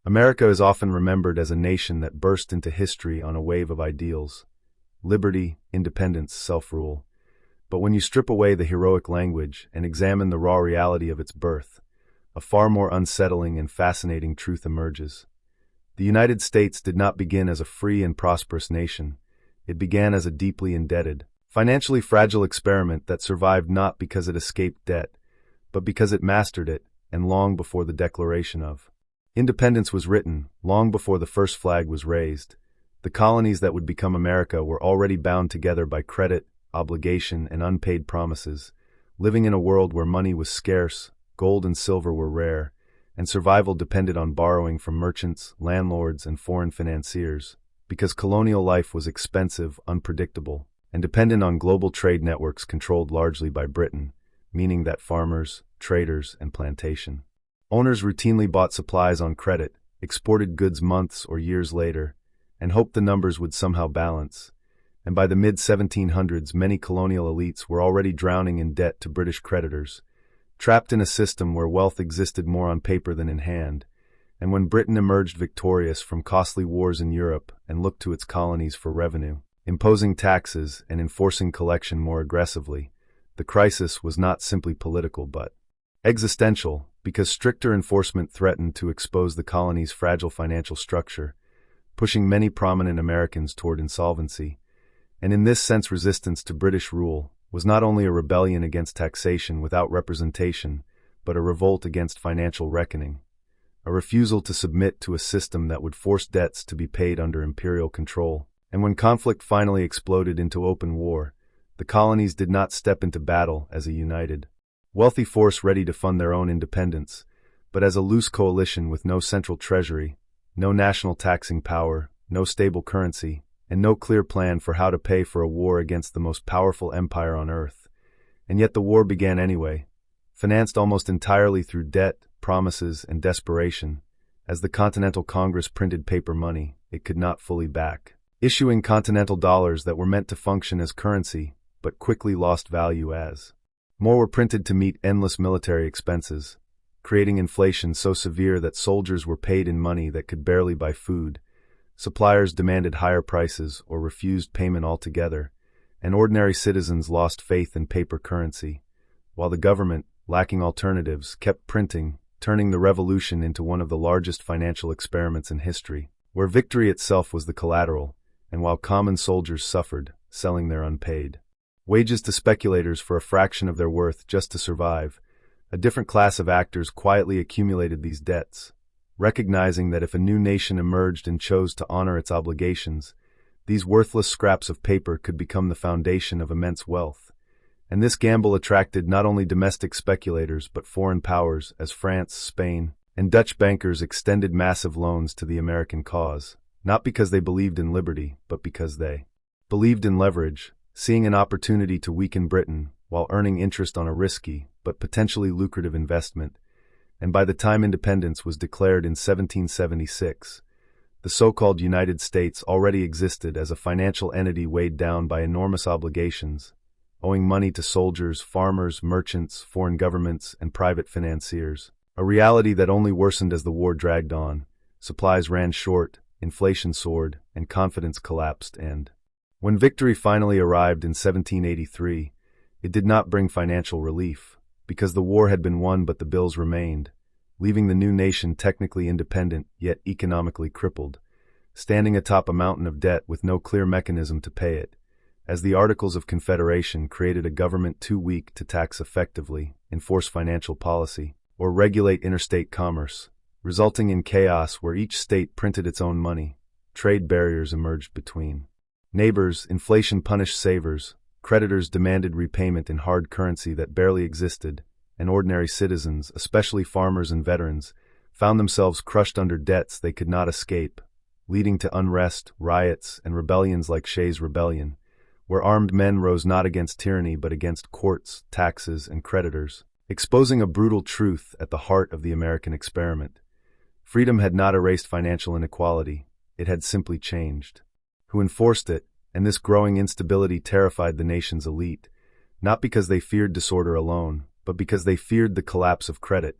America is often remembered as a nation that burst into history on a wave of ideals: liberty, independence, self-rule. But when you strip away the heroic language and examine the raw reality of its birth, a far more unsettling and fascinating truth emerges. The United States did not begin as a free and prosperous nation. It began as a deeply indebted, financially fragile experiment that survived not because it escaped debt, but because it mastered it, and long before the Declaration of Independence was written, long before the first flag was raised. The colonies that would become America were already bound together by credit, obligation, and unpaid promises, living in a world where money was scarce, gold and silver were rare, and survival depended on borrowing from merchants, landlords, and foreign financiers, because colonial life was expensive, unpredictable, and dependent on global trade networks controlled largely by Britain, meaning that farmers, traders, and plantation owners routinely bought supplies on credit, exported goods months or years later, and hoped the numbers would somehow balance. And by the mid-1700s, many colonial elites were already drowning in debt to British creditors, trapped in a system where wealth existed more on paper than in hand. And when Britain emerged victorious from costly wars in Europe and looked to its colonies for revenue, imposing taxes and enforcing collection more aggressively, the crisis was not simply political but existential, because stricter enforcement threatened to expose the colony's fragile financial structure, pushing many prominent Americans toward insolvency. And in this sense, resistance to British rule was not only a rebellion against taxation without representation, but a revolt against financial reckoning, a refusal to submit to a system that would force debts to be paid under imperial control. And when conflict finally exploded into open war, the colonies did not step into battle as a united, wealthy force ready to fund their own independence, but as a loose coalition with no central treasury, no national taxing power, no stable currency, and no clear plan for how to pay for a war against the most powerful empire on earth. And yet the war began anyway, financed almost entirely through debt, promises, and desperation. As the Continental Congress printed paper money it could not fully back, issuing continental dollars that were meant to function as currency, but quickly lost value as more were printed to meet endless military expenses, creating inflation so severe that soldiers were paid in money that could barely buy food, suppliers demanded higher prices or refused payment altogether, and ordinary citizens lost faith in paper currency, while the government, lacking alternatives, kept printing, turning the revolution into one of the largest financial experiments in history, where victory itself was the collateral, and while common soldiers suffered, selling their unpaid wages to speculators for a fraction of their worth just to survive, a different class of actors quietly accumulated these debts, recognizing that if a new nation emerged and chose to honor its obligations, these worthless scraps of paper could become the foundation of immense wealth. And this gamble attracted not only domestic speculators but foreign powers as France, Spain, and Dutch bankers extended massive loans to the American cause, not because they believed in liberty, but because they believed in leverage, seeing an opportunity to weaken Britain while earning interest on a risky but potentially lucrative investment. And by the time independence was declared in 1776, the so-called United States already existed as a financial entity weighed down by enormous obligations, owing money to soldiers, farmers, merchants, foreign governments, and private financiers, a reality that only worsened as the war dragged on. Supplies ran short, inflation soared, and confidence collapsed, and when victory finally arrived in 1783, it did not bring financial relief, because the war had been won but the bills remained, leaving the new nation technically independent yet economically crippled, standing atop a mountain of debt with no clear mechanism to pay it, as the Articles of Confederation created a government too weak to tax effectively, enforce financial policy, or regulate interstate commerce, resulting in chaos where each state printed its own money. Trade barriers emerged between neighbors, inflation punished savers, creditors demanded repayment in hard currency that barely existed, and ordinary citizens, especially farmers and veterans, found themselves crushed under debts they could not escape, leading to unrest, riots, and rebellions like Shays' Rebellion, where armed men rose not against tyranny but against courts, taxes, and creditors, exposing a brutal truth at the heart of the American experiment. Freedom had not erased financial inequality, it had simply changed. Who enforced it, and this growing instability terrified the nation's elite, not because they feared disorder alone, but because they feared the collapse of credit,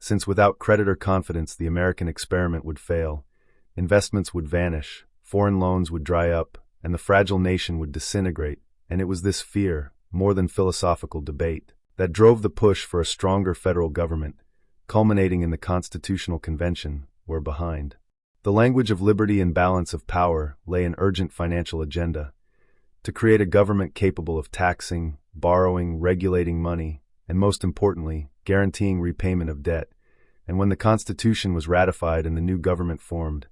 since without creditor confidence the American experiment would fail, investments would vanish, foreign loans would dry up, and the fragile nation would disintegrate. And it was this fear, more than philosophical debate, that drove the push for a stronger federal government, culminating in the Constitutional Convention, we're behind. The language of liberty and balance of power lay an urgent financial agenda: to create a government capable of taxing, borrowing, regulating money, and most importantly, guaranteeing repayment of debt. And when the Constitution was ratified and the new government formed,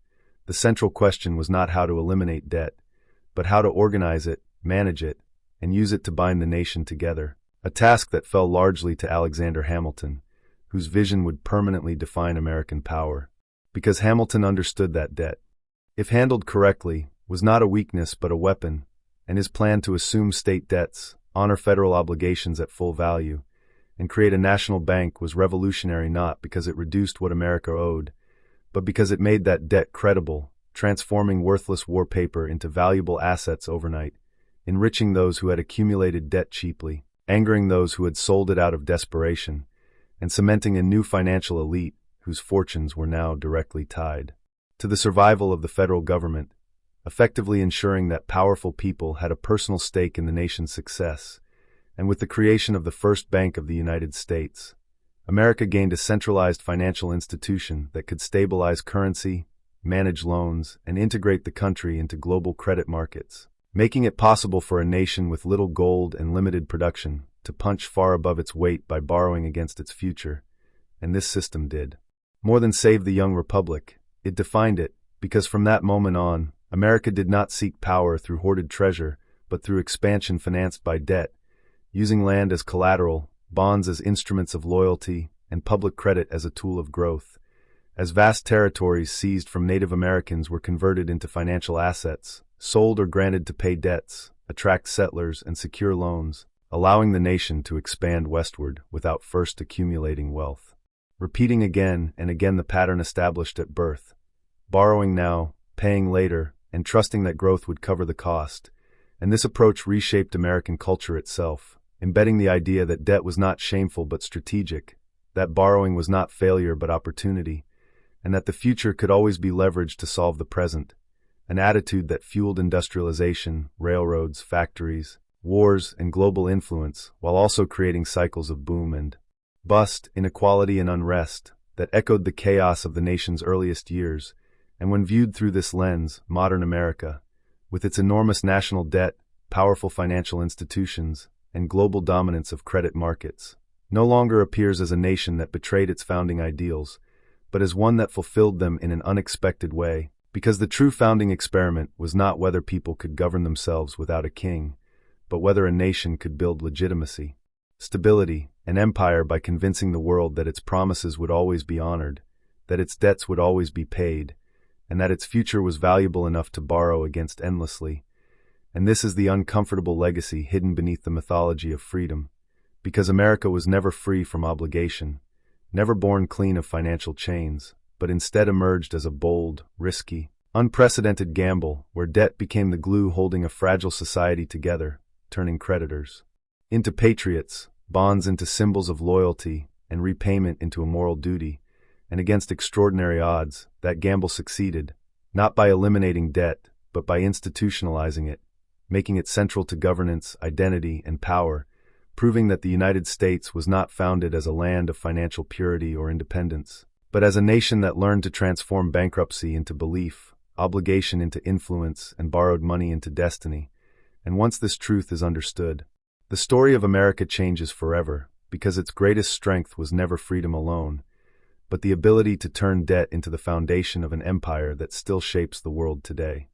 the central question was not how to eliminate debt, but how to organize it, manage it, and use it to bind the nation together, a task that fell largely to Alexander Hamilton, whose vision would permanently define American power. Because Hamilton understood that debt, if handled correctly, was not a weakness but a weapon, and his plan to assume state debts, honor federal obligations at full value, and create a national bank was revolutionary not because it reduced what America owed, but because it made that debt credible, transforming worthless war paper into valuable assets overnight, enriching those who had accumulated debt cheaply, angering those who had sold it out of desperation, and cementing a new financial elite whose fortunes were now directly tied to the survival of the federal government, effectively ensuring that powerful people had a personal stake in the nation's success. And with the creation of the first Bank of the United States, America gained a centralized financial institution that could stabilize currency, manage loans, and integrate the country into global credit markets, making it possible for a nation with little gold and limited production to punch far above its weight by borrowing against its future. And this system did more than save the young republic. It defined it, because from that moment on, America did not seek power through hoarded treasure, but through expansion financed by debt, using land as collateral, bonds as instruments of loyalty, and public credit as a tool of growth. As vast territories seized from Native Americans were converted into financial assets, sold or granted to pay debts, attract settlers, and secure loans, allowing the nation to expand westward without first accumulating wealth. Repeating again and again the pattern established at birth: borrowing now, paying later, and trusting that growth would cover the cost. And this approach reshaped American culture itself, embedding the idea that debt was not shameful but strategic, that borrowing was not failure but opportunity, and that the future could always be leveraged to solve the present, an attitude that fueled industrialization, railroads, factories, wars, and global influence, while also creating cycles of boom and bust, inequality and unrest that echoed the chaos of the nation's earliest years. And when viewed through this lens, modern America, with its enormous national debt, powerful financial institutions, and global dominance of credit markets, no longer appears as a nation that betrayed its founding ideals, but as one that fulfilled them in an unexpected way, because the true founding experiment was not whether people could govern themselves without a king, but whether a nation could build legitimacy, stability, and empire by convincing the world that its promises would always be honored, that its debts would always be paid, and that its future was valuable enough to borrow against endlessly. And this is the uncomfortable legacy hidden beneath the mythology of freedom, because America was never free from obligation, never born clean of financial chains, but instead emerged as a bold, risky, unprecedented gamble where debt became the glue holding a fragile society together, turning creditors into patriots, bonds into symbols of loyalty, and repayment into a moral duty. And against extraordinary odds, that gamble succeeded, not by eliminating debt, but by institutionalizing it, making it central to governance, identity, and power, proving that the United States was not founded as a land of financial purity or independence, but as a nation that learned to transform bankruptcy into belief, obligation into influence, and borrowed money into destiny. And once this truth is understood, the story of America changes forever, because its greatest strength was never freedom alone, but the ability to turn debt into the foundation of an empire that still shapes the world today.